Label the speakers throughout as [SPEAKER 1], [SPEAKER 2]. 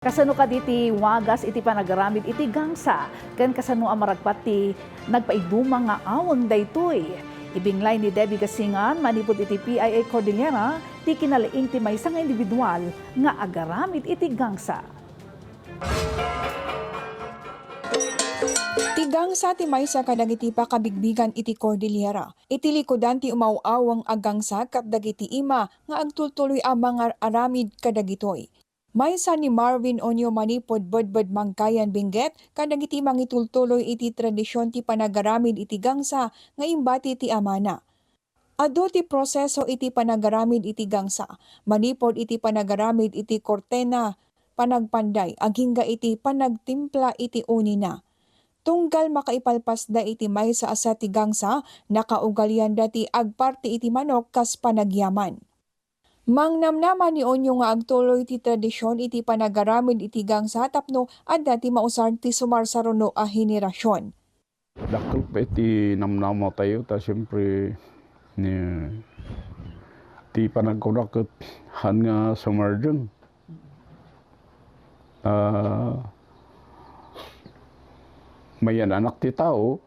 [SPEAKER 1] Kasano ka diti wagas iti panagaramid iti gangsa ken kasano ang maragpat ti nagpaigduma nga awang daytoy. Ibinglay ni Debbie Gasingan manipod iti PIA Cordillera ti kinalaing ti maysa nga individual nga agaramid iti gangsa.
[SPEAKER 2] Ti gangsa ti maysa kadagiti pakabigbigan iti Cordillera. Iti likodan ti umawawang agangsa kat dagiti ima nga agtultuloy ang mga aramid kadagitoy. Maysa ni Marvin Onyo manipod budbud Mangkayan Benguet kadagiti mangitultuloy iti tradisyon ti panagaramid iti gangsa nga imbati ti amana. Adu ti proseso iti panagaramid iti gangsa, manipod iti panagaramid iti kortena, panagpanday, agingga iti panagtimpla iti unina. Tunggal makaipalpasda iti maysa asa ti gangsa, nakaugalyan dati agparti iti manok kas panagyaman. Mangnamnaman ni Onyo nga agtuloy ti tradisyon iti panagaramid iti gangsa tapno adda ti mausar ti sumarsaruno a henerasyon.
[SPEAKER 3] Dakkel pa iti namnama tayo ta siyempre ni ti panagkurakot han nga sumarjun. Mayan anak ti tao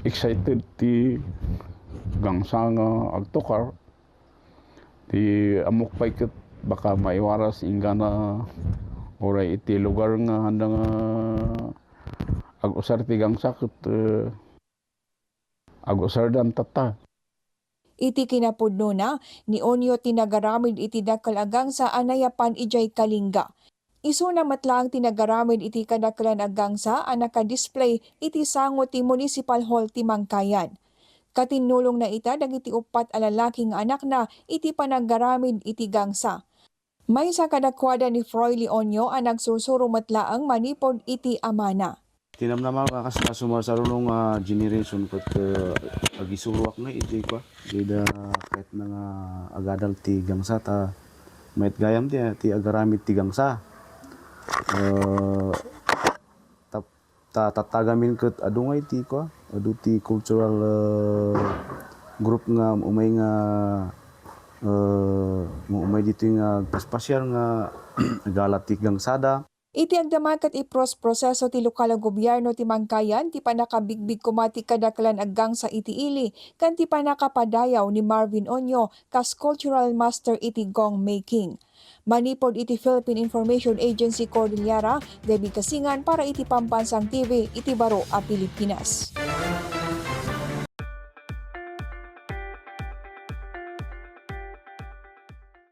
[SPEAKER 3] excited ti gangsa nga agtukar ti amok pa ikat baka maiwaras inga na oray iti lugar nga handa nga agusar ti gangsa ket agusar dan tata.
[SPEAKER 2] Iti kinapudno na ni Onyo tinagaramid iti dakkel a gangsa anayapan ijay kalingga. Isu na matlaang tinagaramid iti kadakkelan a gangsa a naka-display iti sango ti Municipal Hall ti Mangkayan. Katinulong na ita dagiti upat a lalaking anak na iti panagaramid iti gangsa. Maysa kadakwada ni Froy Leonio ang nagsursuro matlaang manipod iti amana.
[SPEAKER 4] Tinamnama ka kasi sumarunong generation kat agisuruak na iti ko. Dida kahit na nga agadal ti gangsa ta mayat gayam ti agaramid ti gangsa. Tatagamin kat adungay ti ko. Adu ti cultural group nga umay nga umay dito nga paspasyal nga agalat ti gangsada.
[SPEAKER 2] Iti agdamakat proseso ti lokal a gobyerno ti Mangkayan ti panakabigbig kumati kadaklan aggang sa iti ili kan ti panakapadayaw ni Marvin Onyo kas cultural master iti gong making. Manipod iti Philippine Information Agency Cordillera, Debbie Gasingan para iti Pambansang TV, iti Baro a Pilipinas.